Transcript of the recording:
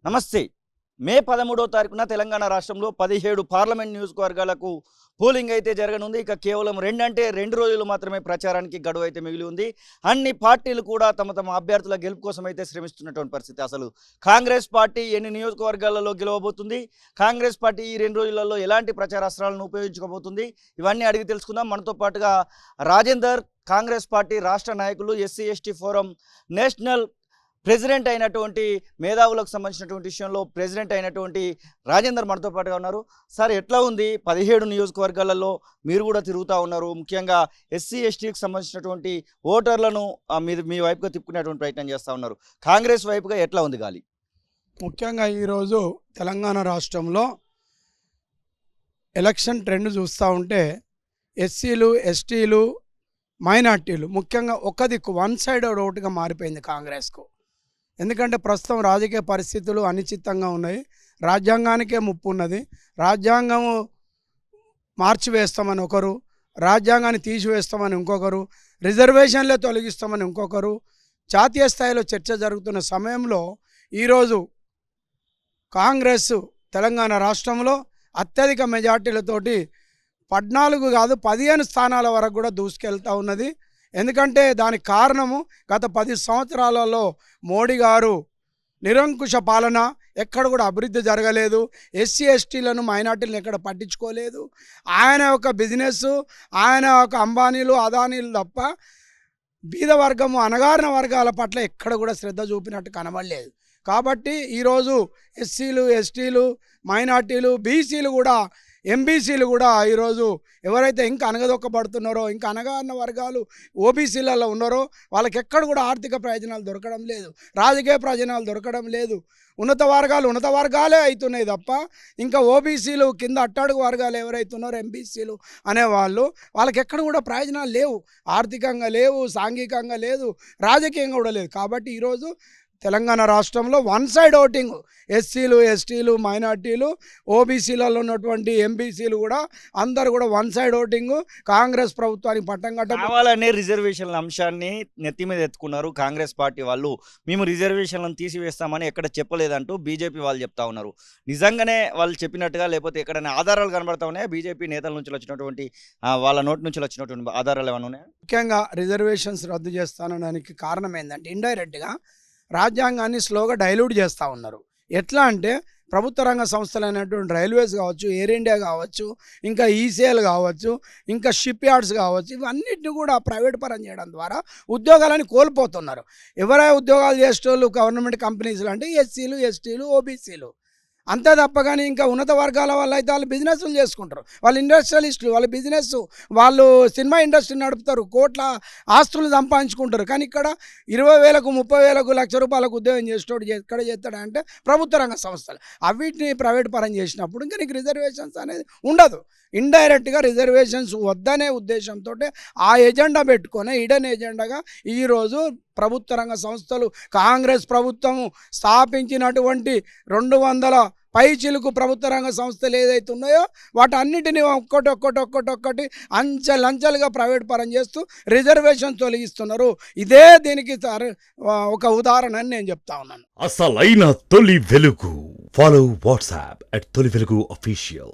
నమస్తే. మే 13వ తారీఖున తెలంగాణ రాష్ట్రంలో 17 పార్లమెంట్ నియోజకవర్గాలకు పోలింగ్ అయితే జరగనుంది. ఇక కేవలం 2 రోజులు మాత్రమే ప్రచారానికి గడువు అయితే మిగిలి ఉంది. అన్ని పార్టీలు కూడా తమ తమ అభ్యర్థుల గెలుపు కోసం అయితే శ్రమిస్తున్నటువంటి పరిస్థితి. అసలు కాంగ్రెస్ పార్టీ ఎన్ని నియోజకవర్గాలలో గెలవబోతుంది, కాంగ్రెస్ పార్టీ ఈ 2 రోజులలో ఎలాంటి ప్రచారాస్త్రాలను ఉపయోగించుకోబోతుంది, ఇవన్నీ అడిగి తెలుసుకుందాం. మనతో పాటుగా రాజేందర్, కాంగ్రెస్ పార్టీ రాష్ట్ర నాయకులు, SC ST forum national president అయినటువంటి మేధావులకు సంబంధించినటువంటి విషయంలో ప్రెసిడెంట్ అయినటువంటి రాజేందర్ మనతో పాటుగా ఉన్నారు. సార్, ఎట్లా ఉంది? 17 నియోజకవర్గాలలో మీరు కూడా తిరుగుతూ ఉన్నారు. ముఖ్యంగా ఎస్సీ ఎస్టీకి సంబంధించినటువంటి ఓటర్లను మీరు మీ వైపుగా తిప్పుకునేటువంటి ప్రయత్నం చేస్తూ ఉన్నారు. కాంగ్రెస్ వైపుగా ఎట్లా ఉంది గాలి? ముఖ్యంగా ఈరోజు తెలంగాణ రాష్ట్రంలో ఎలక్షన్ ట్రెండ్ చూస్తూ ఉంటే ఎస్సీలు, ఎస్టీలు, మైనార్టీలు ముఖ్యంగా ఒక దిక్కు వన్ సైడ్ ఓటుగా మారిపోయింది కాంగ్రెస్కు. ఎందుకంటే ప్రస్తుతం రాజకీయ పరిస్థితులు అనిశ్చితంగా ఉన్నాయి. రాజ్యాంగానికే ముప్పు ఉన్నది. రాజ్యాంగము మార్చివేస్తామని ఒకరు, రాజ్యాంగాన్ని తీసివేస్తామని ఇంకొకరు, రిజర్వేషన్లే తొలగిస్తామని ఇంకొకరు, జాతీయ స్థాయిలో చర్చ జరుగుతున్న సమయంలో ఈరోజు కాంగ్రెస్ తెలంగాణ రాష్ట్రంలో అత్యధిక మెజార్టీలతోటి 14 కాదు 15 స్థానాల వరకు కూడా దూసుకెళ్తూ ఉన్నది. ఎందుకంటే దానికి కారణము గత 10 సంవత్సరాలలో మోడీ గారు నిరంకుశ పాలన, ఎక్కడ కూడా అభివృద్ధి జరగలేదు, ఎస్సీ ఎస్టీలను మైనార్టీలను ఎక్కడ పట్టించుకోలేదు. ఆయన యొక్క బిజినెస్, ఆయన యొక్క అంబానీలు అదానీలు తప్ప బీద వర్గము అణగారిన వర్గాల పట్ల ఎక్కడ కూడా శ్రద్ధ చూపినట్టు కనబడలేదు. కాబట్టి ఈరోజు ఎస్సీలు, ఎస్టీలు, మైనార్టీలు, బీసీలు కూడా, ఎంబీసీలు కూడా ఈరోజు ఎవరైతే ఇంకా అనగదొక్కబడుతున్నారో, ఇంకా అనగారిన వర్గాలు ఓబీసీలలో ఉన్నారో వాళ్ళకి ఎక్కడ కూడా ఆర్థిక ప్రయోజనాలు దొరకడం లేదు, రాజకీయ ప్రయోజనాలు దొరకడం లేదు. ఉన్నత వర్గాలే అవుతున్నాయి తప్ప ఇంకా ఓబీసీలు కింద అట్టడుగు వర్గాలు ఎవరైతున్నారో ఎంబీసీలు అనేవాళ్ళు, వాళ్ళకి ఎక్కడ కూడా ప్రయోజనాలు లేవు. ఆర్థికంగా లేవు, సాంఘికంగా లేదు, రాజకీయంగా కూడా లేదు. కాబట్టి ఈరోజు తెలంగాణ రాష్ట్రంలో వన్ సైడ్ ఓటింగ్, ఎస్సీలు, ఎస్టీలు, మైనార్టీలు, ఓబీసీలలో ఉన్నటువంటి ఎంబీసీలు కూడా అందరు కూడా వన్ సైడ్ ఓటింగ్ కాంగ్రెస్ ప్రభుత్వానికి పట్టం కావాలనే రిజర్వేషన్ల అంశాన్ని నెత్తి మీద ఎత్తుకున్నారు కాంగ్రెస్ పార్టీ వాళ్ళు. మేము రిజర్వేషన్లను తీసివేస్తామని ఎక్కడ చెప్పలేదంటూ బీజేపీ వాళ్ళు చెప్తా ఉన్నారు. నిజంగానే వాళ్ళు చెప్పినట్టుగా, లేకపోతే ఎక్కడైనా ఆధారాలు కనబడతా ఉన్నాయా? బీజేపీ నేతల నుంచి వచ్చినటువంటి వాళ్ళ నోటి నుంచి వచ్చినటువంటి ఆధారాలు ఏమైనా ఉన్నాయా? ముఖ్యంగా రిజర్వేషన్స్ రద్దు చేస్తానడానికి కారణం ఏంటంటే ఇండైరెక్ట్గా రాజ్యాంగాన్ని స్లోగా డైల్యూట్ చేస్తూ ఉన్నారు. ఎట్లా అంటే ప్రభుత్వ రంగ సంస్థలు అయినటువంటి రైల్వేస్ కావచ్చు, ఎయిర్ ఇండియా కావచ్చు, ఇంకా ఈసీఎల్ కావచ్చు, ఇంకా షిప్ యార్డ్స్ కావచ్చు, ఇవన్నిటిని కూడా ప్రైవేట్ పరం చేయడం ద్వారా ఉద్యోగాలని కోల్పోతున్నారు. ఎవరైనా ఉద్యోగాలు చేసేటోళ్ళు గవర్నమెంట్ కంపెనీస్లు అంటే ఎస్సీలు, ఎస్టీలు, ఓబీసీలు. అంతే తప్ప కానీ ఇంకా ఉన్నత వర్గాల వాళ్ళు అయితే వాళ్ళు బిజినెస్లు చేసుకుంటారు, వాళ్ళు ఇండస్ట్రియలిస్టులు, వాళ్ళ బిజినెస్, వాళ్ళు సినిమా ఇండస్ట్రీ నడుపుతారు, కోట్ల ఆస్తులు సంపాదించుకుంటారు. కానీ ఇక్కడ 20,000, 30,000, ₹1,00,000 ఉద్యోగం చేసేటోడు ఎక్కడ చేస్తాడంటే ప్రభుత్వ రంగ సంస్థలు. అవిటిని ప్రైవేట్ పరం చేసినప్పుడు ఇంకా నీకు రిజర్వేషన్స్ అనేది ఉండదు. ఇండైరెక్ట్గా రిజర్వేషన్స్ వద్దనే ఉద్దేశంతో ఆ ఎజెండా పెట్టుకొని ఇడన్ ఎజెండాగా ఈరోజు ప్రభుత్వ రంగ సంస్థలు కాంగ్రెస్ ప్రభుత్వం స్థాపించినటువంటి 200 పైచిలుకు ప్రభుత్వ రంగ సంస్థలు ఏదైతే ఉన్నాయో వాటన్నిటిని ఒక్కటి అంచెలంచెలుగా ప్రైవేట్ పరం చేస్తూ రిజర్వేషన్ తొలగిస్తున్నారు. ఇదే దీనికి ఒక ఉదాహరణ అని నేను చెప్తా ఉన్నాను. అసలైన తొలి వెలుగు. ఫాలో వాట్సాప్ @తొలి వెలుగు official.